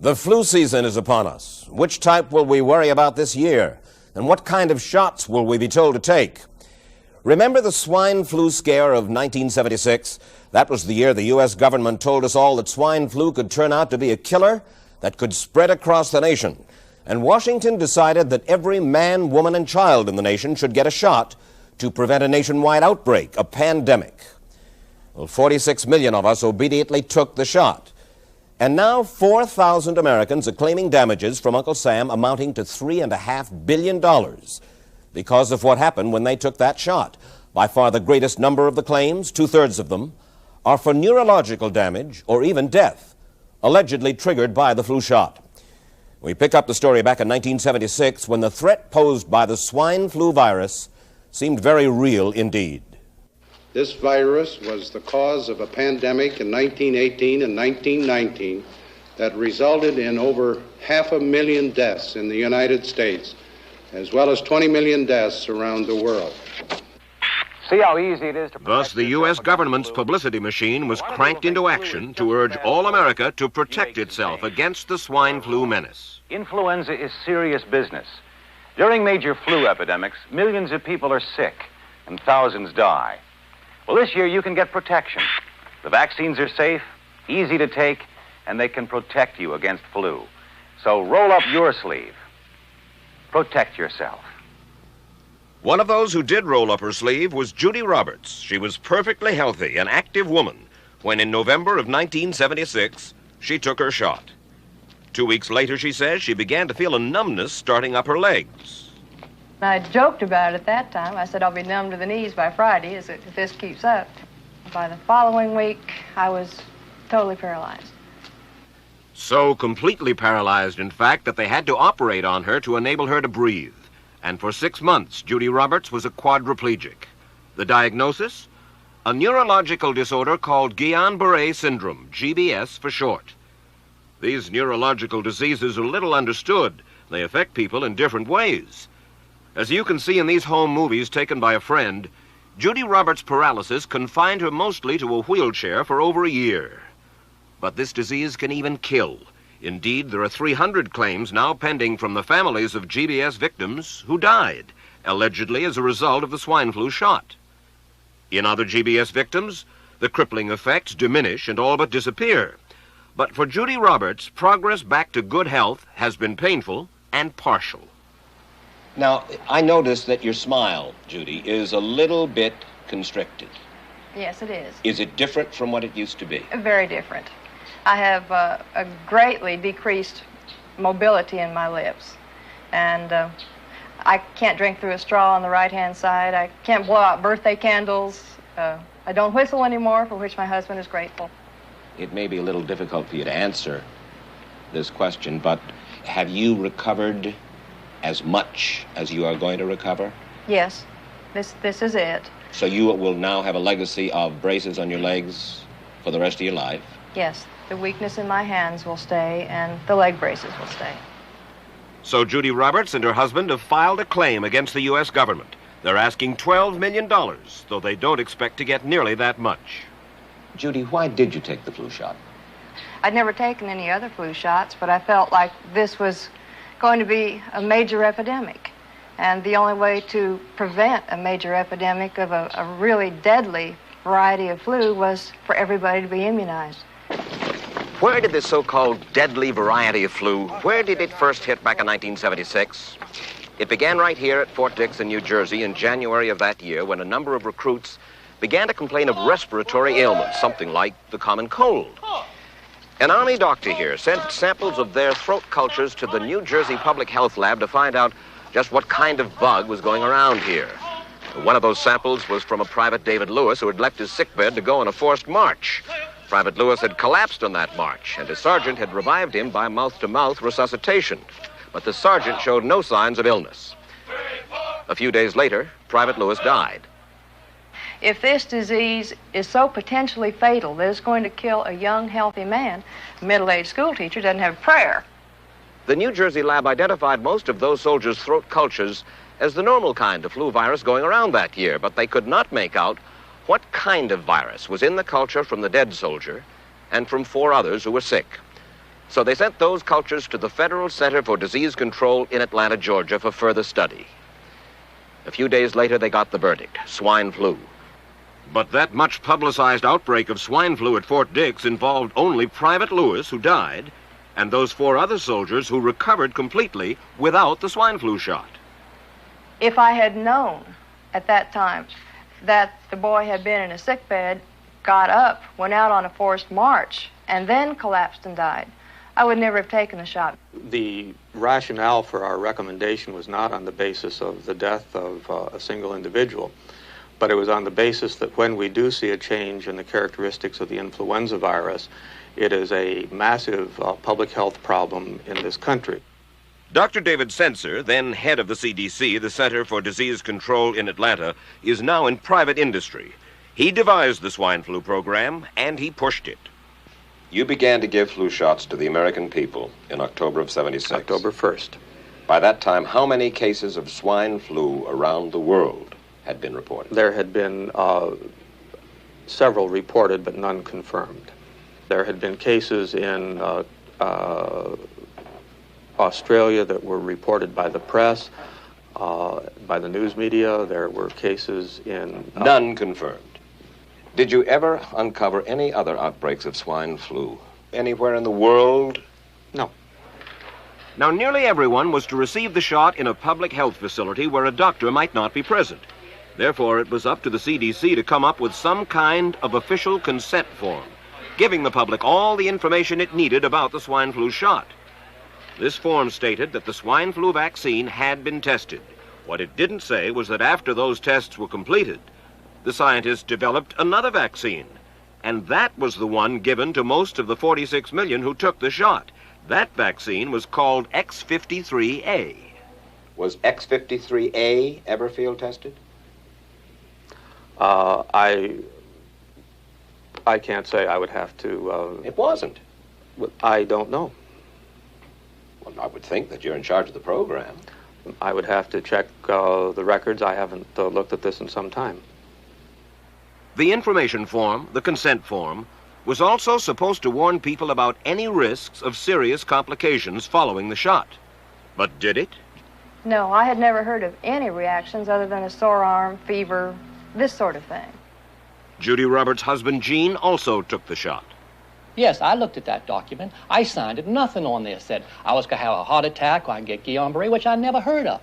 The flu season is upon us. Which type will we worry about this year? And what kind of shots will we be told to take? Remember the swine flu scare of 1976? That was the year the U.S. government told us all that swine flu could turn out to be a killer that could spread across the nation. And Washington decided that every man, woman, and child in the nation should get a shot to prevent a nationwide outbreak, a pandemic. Well, 46 million of us obediently took the shot. And now 4,000 Americans are claiming damages from Uncle Sam amounting to $3.5 billion because of what happened when they took that shot. By far the greatest number of the claims, 2/3 of them, are for neurological damage or even death, allegedly triggered by the flu shot. We pick up the story back in 1976 when the threat posed by the swine flu virus seemed very real indeed. This virus was the cause of a pandemic in 1918 and 1919 that resulted in over 500,000 deaths in the United States, as well as 20 million deaths around the world. See how easy it is to... Thus, the U.S. government's publicity machine was cranked into action to urge all America to protect itself against the swine flu menace. Influenza is serious business. During major flu epidemics, millions of people are sick and thousands die. Well, this year you can get protection. The vaccines are safe, easy to take, and they can protect you against flu. So roll up your sleeve. Protect yourself. One of those who did roll up her sleeve was Judy Roberts. She was perfectly healthy, an active woman, when in November of 1976, she took her shot. 2 weeks later, she says, she began to feel a numbness starting up her legs. I joked about it at that time. I said I'll be numb to the knees by Friday if this keeps up. By the following week, I was totally paralyzed. So completely paralyzed, in fact, that they had to operate on her to enable her to breathe. And for 6 months, Judy Roberts was a quadriplegic. The diagnosis? A neurological disorder called Guillain-Barré syndrome, GBS for short. These neurological diseases are little understood. They affect people in different ways. As you can see in these home movies taken by a friend, Judy Roberts' paralysis confined her mostly to a wheelchair for over a year. But this disease can even kill. Indeed, there are 300 claims now pending from the families of GBS victims who died, allegedly as a result of the swine flu shot. In other GBS victims, the crippling effects diminish and all but disappear. But for Judy Roberts, progress back to good health has been painful and partial. Now, I notice that your smile, Judy, is a little bit constricted. Yes, it is. Is it different from what it used to be? Very different. I have a greatly decreased mobility in my lips. And I can't drink through a straw on the right-hand side. I can't blow out birthday candles. I don't whistle anymore, for which my husband is grateful. It may be a little difficult for you to answer this question, but have you recovered as much as you are going to recover? Yes, this is it. So you will now have a legacy of braces on your legs for the rest of your life? Yes, the weakness in my hands will stay, and the leg braces will stay. So Judy Roberts and her husband have filed a claim against the U.S. government. They're asking $12 million, though they don't expect to get nearly that much. Judy, why did you take the flu shot? I'd never taken any other flu shots, but I felt like this was going to be a major epidemic. And the only way to prevent a major epidemic of a really deadly variety of flu was for everybody to be immunized. Where did this so-called deadly variety of flu, where did it first hit back in 1976? It began right here at Fort Dix in New Jersey in January of that year when a number of recruits began to complain of respiratory ailments, something like the common cold. An Army doctor here sent samples of their throat cultures to the New Jersey Public Health Lab to find out just what kind of bug was going around here. One of those samples was from a Private David Lewis who had left his sickbed to go on a forced march. Private Lewis had collapsed on that march, and his sergeant had revived him by mouth-to-mouth resuscitation. But the sergeant showed no signs of illness. A few days later, Private Lewis died. If this disease is so potentially fatal that it's going to kill a young, healthy man, a middle-aged school teacher doesn't have a prayer. The New Jersey lab identified most of those soldiers' throat cultures as the normal kind of flu virus going around that year, but they could not make out what kind of virus was in the culture from the dead soldier and from 4 others who were sick. So they sent those cultures to the Federal Center for Disease Control in Atlanta, Georgia for further study. A few days later, they got the verdict: swine flu. But that much publicized outbreak of swine flu at Fort Dix involved only Private Lewis, who died, and those 4 other soldiers who recovered completely without the swine flu shot. If I had known at that time that the boy had been in a sick bed, got up, went out on a forced march, and then collapsed and died, I would never have taken the shot. The rationale for our recommendation was not on the basis of the death of a single individual, but it was on the basis that when we do see a change in the characteristics of the influenza virus, it is a massive public health problem in this country. Dr. David Senser, then head of the CDC, the Center for Disease Control in Atlanta, is now in private industry. He devised the swine flu program, and he pushed it. You began to give flu shots to the American people in October of '76. October 1st. By that time, how many cases of swine flu around the world had been reported? There had been several reported, but none confirmed. There had been cases in Australia that were reported by the press, by the news media. There were cases in... None confirmed. Did you ever uncover any other outbreaks of swine flu anywhere in the world? No. Now, nearly everyone was to receive the shot in a public health facility where a doctor might not be present. Therefore, it was up to the CDC to come up with some kind of official consent form, giving the public all the information it needed about the swine flu shot. This form stated that the swine flu vaccine had been tested. What it didn't say was that after those tests were completed, the scientists developed another vaccine, and that was the one given to most of the 46 million who took the shot. That vaccine was called X53A. Was X53A ever field tested? I can't say. I would have to... It wasn't. I don't know. Well, I would think that you're in charge of the program. I would have to check the records. I haven't looked at this in some time. The information form, the consent form, was also supposed to warn people about any risks of serious complications following the shot. But did it? No, I had never heard of any reactions other than a sore arm, fever, this sort of thing. Judy Roberts' husband, Gene, also took the shot. Yes, I looked at that document. I signed it. Nothing on there said I was going to have a heart attack or I'd get Guillain-Barré, which I never heard of.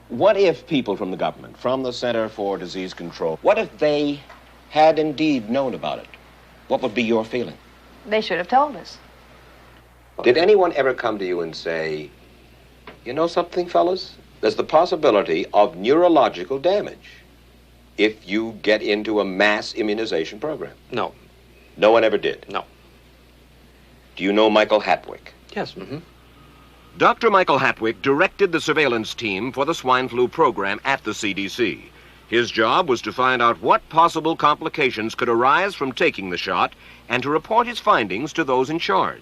What if people from the government, from the Center for Disease Control, what if they had indeed known about it? What would be your feeling? They should have told us. Did anyone ever come to you and say, you know something, fellas? There's the possibility of neurological damage if you get into a mass immunization program? No. No one ever did? No. Do you know Michael Hatwick? Yes. Mm-hmm. Dr. Michael Hatwick directed the surveillance team for the swine flu program at the CDC. His job was to find out what possible complications could arise from taking the shot and to report his findings to those in charge.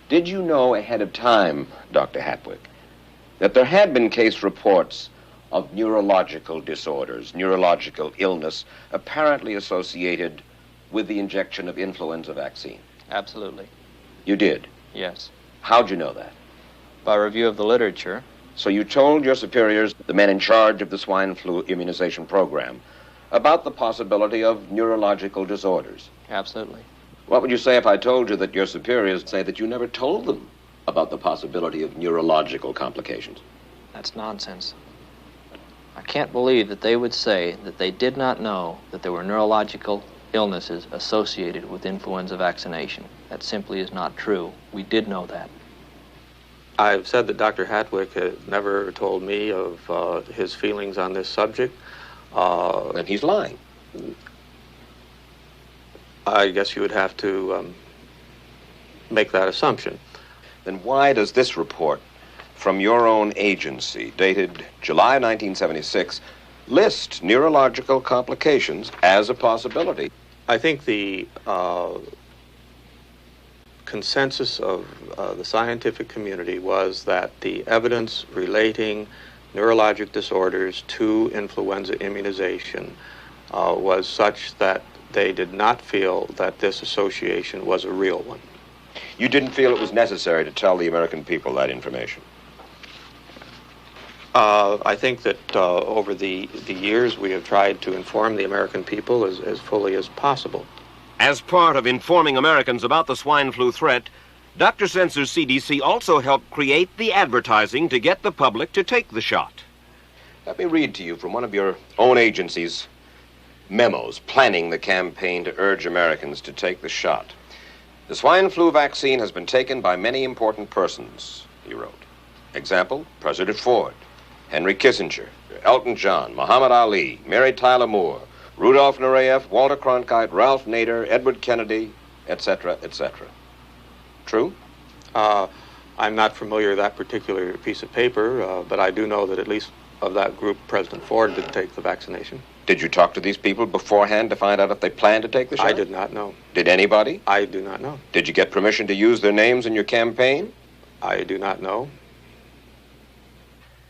Did you know ahead of time, Dr. Hatwick, that there had been case reports of neurological disorders, neurological illness, apparently associated with the injection of influenza vaccine? Absolutely. You did? Yes. How'd you know that? By review of the literature. So you told your superiors, the men in charge of the swine flu immunization program, about the possibility of neurological disorders? Absolutely. What would you say if I told you that your superiors say that you never told them about the possibility of neurological complications? That's nonsense. I can't believe that they would say that they did not know that there were neurological illnesses associated with influenza vaccination. That simply is not true. We did know that. I've said that Dr. Hatwick had never told me of his feelings on this subject. Then he's lying. I guess you would have to make that assumption. Then why does this report from your own agency, dated July 1976, list neurological complications as a possibility? I think the consensus of the scientific community was that the evidence relating neurologic disorders to influenza immunization was such that they did not feel that this association was a real one. You didn't feel it was necessary to tell the American people that information? I think that over the years we have tried to inform the American people as fully as possible. As part of informing Americans about the swine flu threat, Dr. Sensor's CDC also helped create the advertising to get the public to take the shot. Let me read to you from one of your own agency's memos planning the campaign to urge Americans to take the shot. The swine flu vaccine has been taken by many important persons, he wrote. Example, President Ford, Henry Kissinger, Elton John, Muhammad Ali, Mary Tyler Moore, Rudolph Nureyev, Walter Cronkite, Ralph Nader, Edward Kennedy, etc., etc. True? I'm not familiar with that particular piece of paper, but I do know that at least of that group, President Ford did take the vaccination. Did you talk to these people beforehand to find out if they planned to take the shot? I did not know. Did anybody? I do not know. Did you get permission to use their names in your campaign? I do not know.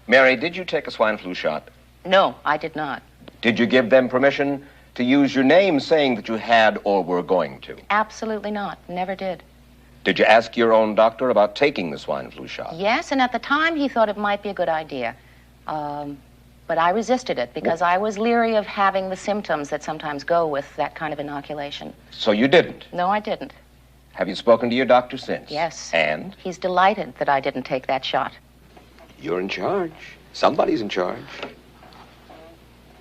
Mary, did you take a swine flu shot? No, I did not. Did you give them permission to use your name saying that you had or were going to? Absolutely not. Never did. Did you ask your own doctor about taking the swine flu shot? Yes, and at the time he thought it might be a good idea. But I resisted it because I was leery of having the symptoms that sometimes go with that kind of inoculation. So you didn't? No, I didn't. Have you spoken to your doctor since? Yes. And? He's delighted that I didn't take that shot. You're in charge. Somebody's in charge.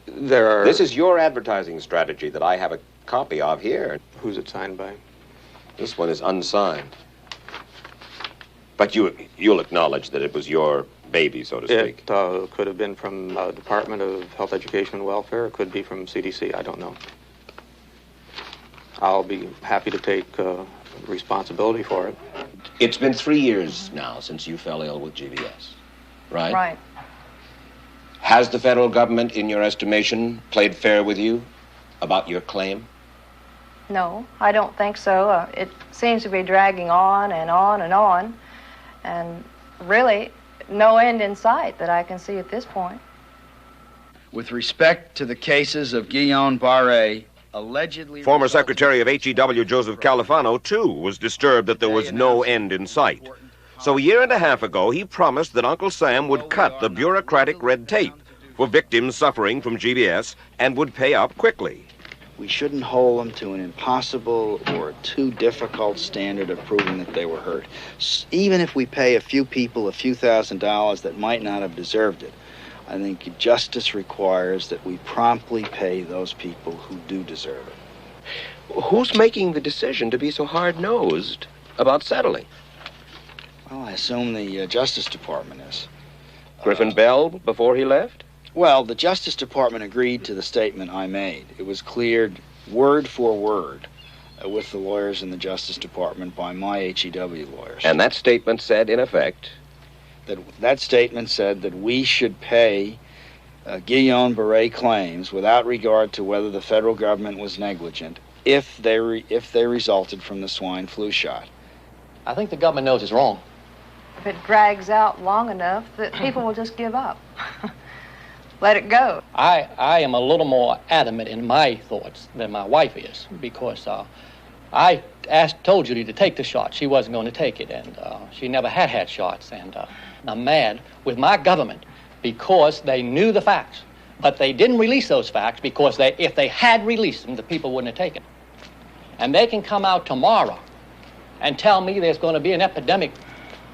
This is your advertising strategy that I have a copy of here. Who's it signed by? This one is unsigned. But you'll acknowledge that it was your baby, so to speak. It could have been from Department of Health, Education, and Welfare. It could be from CDC. I don't know. I'll be happy to take responsibility for it. It's been 3 years now since you fell ill with GBS, right? Right. Has the federal government, in your estimation, played fair with you about your claim? No, I don't think so. It seems to be dragging on and on and on, and really no end in sight that I can see at this point. With respect to the cases of Guillain-Barré, allegedly... Former Secretary of HEW Joseph Califano, too, was disturbed that there was no end in sight. So a year and a half ago, he promised that Uncle Sam would cut the bureaucratic red tape for victims suffering from GBS and would pay up quickly. We shouldn't hold them to an impossible or too difficult standard of proving that they were hurt. Even if we pay a few people a few $1,000s that might not have deserved it, I think justice requires that we promptly pay those people who do deserve it. Who's making the decision to be so hard-nosed about settling? Well, I assume the Justice Department is. Griffin Bell before he left? Well, the Justice Department agreed to the statement I made. It was cleared word for word with the lawyers in the Justice Department by my HEW lawyers. And that statement said, in effect... That statement said that we should pay Guillain-Barré claims without regard to whether the federal government was negligent if they resulted from the swine flu shot. I think the government knows it's wrong. If it drags out long enough, that people will just give up. Let it go. I am a little more adamant in my thoughts than my wife is, because I told Judy to take the shot. She wasn't going to take it, and she never had shots. And I'm mad with my government because they knew the facts, but they didn't release those facts because if they had released them, the people wouldn't have taken. And they can come out tomorrow and tell me there's going to be an epidemic,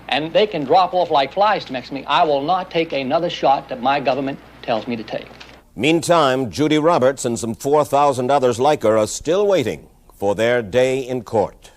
and they can drop off like flies next to me. I will not take another shot that my government tells me to take. Meantime, Judy Roberts and some 4,000 others like her are still waiting for their day in court.